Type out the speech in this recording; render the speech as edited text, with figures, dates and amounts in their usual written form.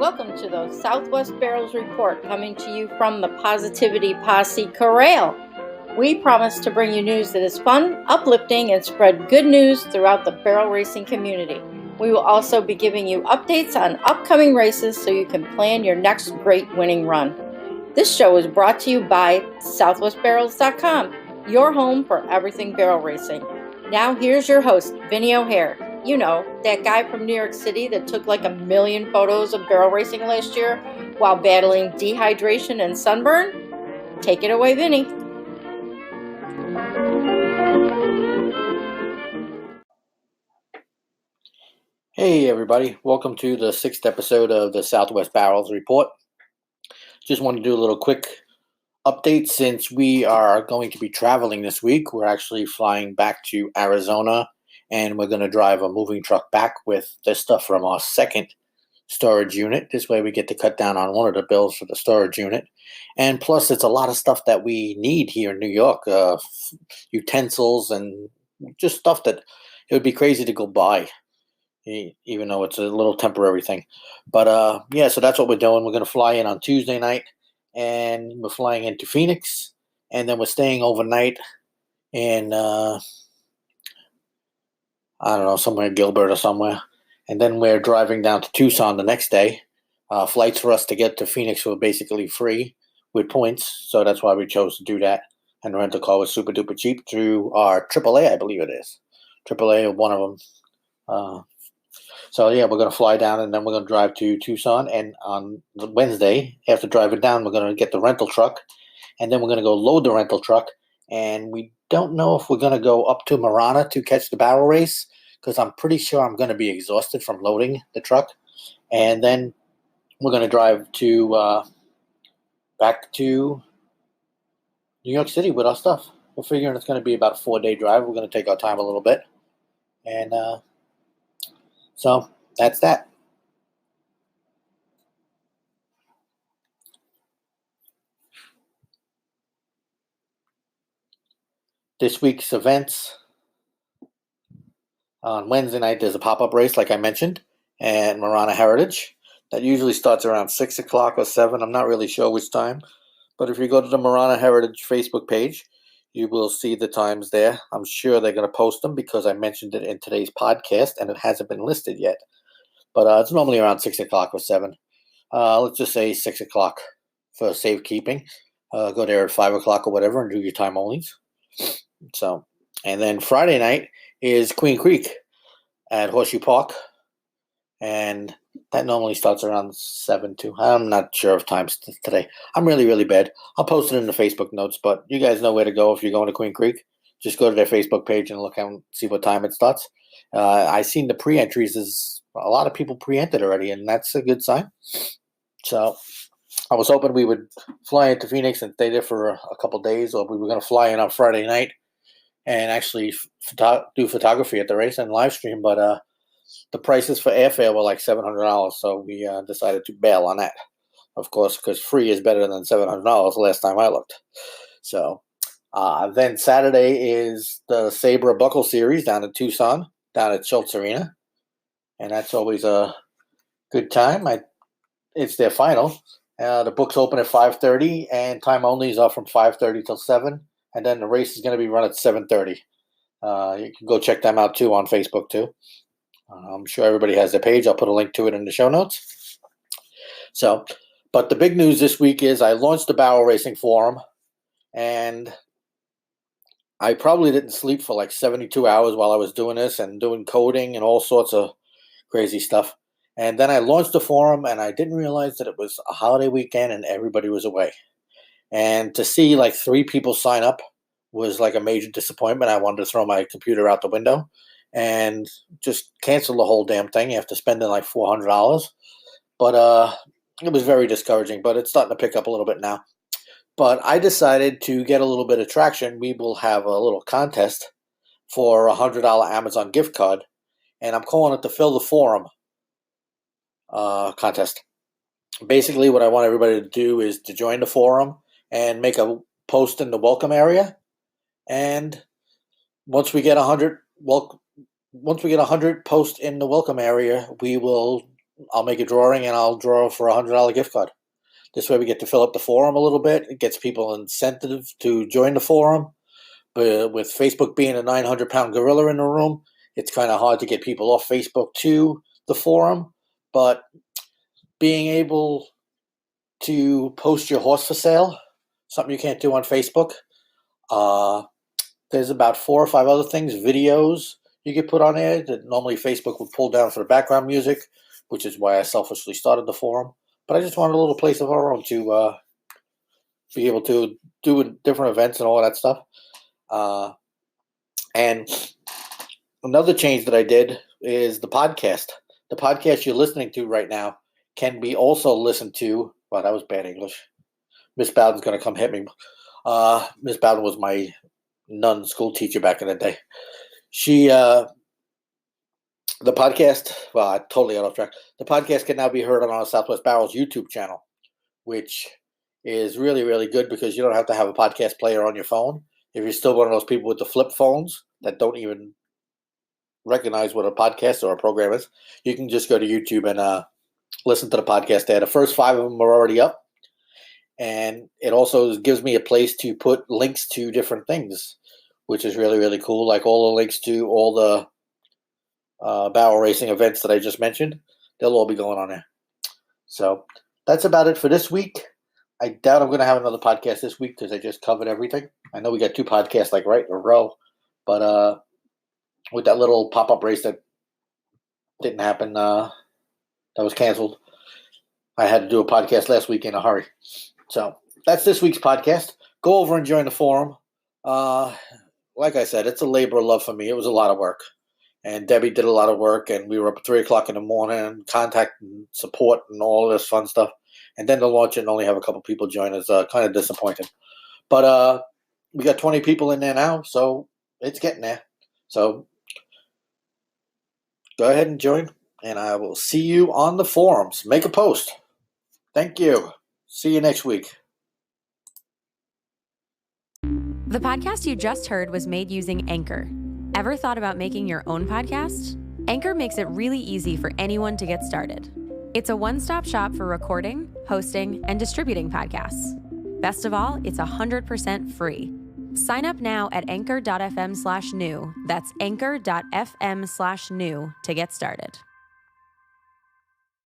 Welcome to the Southwest Barrels Report, coming to you from the Positivity Posse Corral. We promise to bring you news that is fun, uplifting, and spread good news throughout the barrel racing community. We will also be giving you updates on upcoming races so you can plan your next great winning run. This show is brought to you by SouthwestBarrels.com, your home for everything barrel racing. Now here's your host, Vinny O'Hare. You know, that guy from New York City that took like 1 million photos of barrel racing last year while battling dehydration and sunburn? Take it away, Vinny. Hey everybody, welcome to the 6th episode of the Southwest Barrels Report. Just want to do a little quick update since we are going to be traveling this week. We're actually flying back to Arizona and we're going to drive a moving truck back with this stuff from our second storage unit. This way we get to cut down on one of the bills for the storage unit. And plus it's a lot of stuff that we need here in New York, utensils and just stuff that it would be crazy to go buy, even though it's a little temporary thing. But yeah, so that's what we're doing. We're going to fly in on Tuesday night, and we're flying into Phoenix, and then we're staying overnight in, I don't know, somewhere in Gilbert or somewhere. And then we're driving down to Tucson the next day. Flights for us to get to Phoenix were basically free with points, so that's why we chose to do that. And the rental car was super duper cheap through our AAA, I believe it is. AAA, one of them. So yeah, we're going to fly down and then we're going to drive to Tucson. And on Wednesday, after driving down, we're going to get the rental truck. And then we're going to go load the rental truck. And we don't know if we're going to go up to Marana to catch the barrel race, because I'm pretty sure I'm going to be exhausted from loading the truck. And then we're going to drive to back to New York City with our stuff. We're figuring it's going to be about a 4-day drive. We're going to take our time a little bit. And so that's that. This week's events. On Wednesday night, there's a pop-up race, like I mentioned, at Marana Heritage. That usually starts around 6 o'clock or 7. I'm not really sure which time. But if you go to the Marana Heritage Facebook page, you will see the times there. I'm sure they're going to post them because I mentioned it in today's podcast, and it hasn't been listed yet. But it's normally around 6 o'clock or 7. Let's just say 6 o'clock for safekeeping. Go there at 5 o'clock or whatever and do your time onlys. So, and then Friday night is Queen Creek at Horseshoe Park, and that normally starts around 7 too. I'm not sure of times today. I'm really bad. I'll post it in the Facebook notes, but you guys know where to go if you're going to Queen Creek. Just go to their Facebook page and look and see what time it starts. I seen the pre-entries is a lot of people pre-entered already, and that's a good sign. So I was hoping we would fly into Phoenix and stay there for a couple days, or we were going to fly in on Friday night and actually do photography at the race and live stream, but the prices for airfare were like $700, so we decided to bail on that, of course, because free is better than $700 last time I looked. So then Saturday is the Sabre Buckle Series down in Tucson, down at Schultz Arena, and that's always a good time. It's their final. The books open at 5:30, and time onlys are from 5:30 till 7. And then the race is going to be run at 7:30. You can go check them out too on Facebook too. I'm sure everybody has their page. I'll put a link to it in the show notes. So, but the big news this week is I launched the Barrel Racing Forum, and I probably didn't sleep for like 72 hours while I was doing this and doing coding and all sorts of crazy stuff. And then I launched the forum, and I didn't realize that it was a holiday weekend and everybody was away. And to see like 3 people sign up was like a major disappointment. I wanted to throw my computer out the window and just cancel the whole damn thing after spending like $400. But it was very discouraging, but it's starting to pick up a little bit now. But I decided to get a little bit of traction. We will have a little contest for a $100 Amazon gift card, and I'm calling it the Fill the Forum contest. Basically, what I want everybody to do is to join the forum and make a post in the welcome area. And once we get 100 posts in the welcome area, we will I'll make a drawing and I'll draw for a $100 gift card. This way we get to fill up the forum a little bit. It gets people incentive to join the forum. But with Facebook being a 900-pound gorilla in the room, it's kind of hard to get people off Facebook to the forum. But being able to post your horse for sale, something you can't do on Facebook. There's about 4 or 5 other things, videos you could put on there that normally Facebook would pull down for the background music, which is why I selfishly started the forum. But I just wanted a little place of our own to be able to do different events and all that stuff. And another change that I did is the podcast. The podcast you're listening to right now can be also listened to. Wow, that was bad English. Miss Bowden's going to come hit me. Miss Bowden was my nun school teacher back in the day. The podcast, well, I totally got off track. The podcast can now be heard on our Southwest Barrels YouTube channel, which is really, really good because you don't have to have a podcast player on your phone. If you're still one of those people with the flip phones that don't even recognize what a podcast or a program is, you can just go to YouTube and listen to the podcast there. The first 5 of them are already up. And it also gives me a place to put links to different things, which is really, really cool. Like all the links to all the barrel racing events that I just mentioned, they'll all be going on there. So that's about it for this week. I doubt I'm going to have another podcast this week because I just covered everything. I know we got 2 podcasts like right in a row, but with that little pop-up race that didn't happen, that was canceled, I had to do a podcast last week in a hurry. So that's this week's podcast. Go over and join the forum. Like I said, it's a labor of love for me. It was a lot of work. And Debbie did a lot of work, and we were up at 3 o'clock in the morning, contact and support and all this fun stuff. And then to launch it and only have a couple people join is kind of disappointing. But we got 20 people in there now, so it's getting there. So go ahead and join, and I will see you on the forums. Make a post. Thank you. See you next week. The podcast you just heard was made using Anchor. Ever thought about making your own podcast? Anchor makes it really easy for anyone to get started. It's a one-stop shop for recording, hosting, and distributing podcasts. Best of all, it's 100% free. Sign up now at anchor.fm/new. That's anchor.fm/new to get started.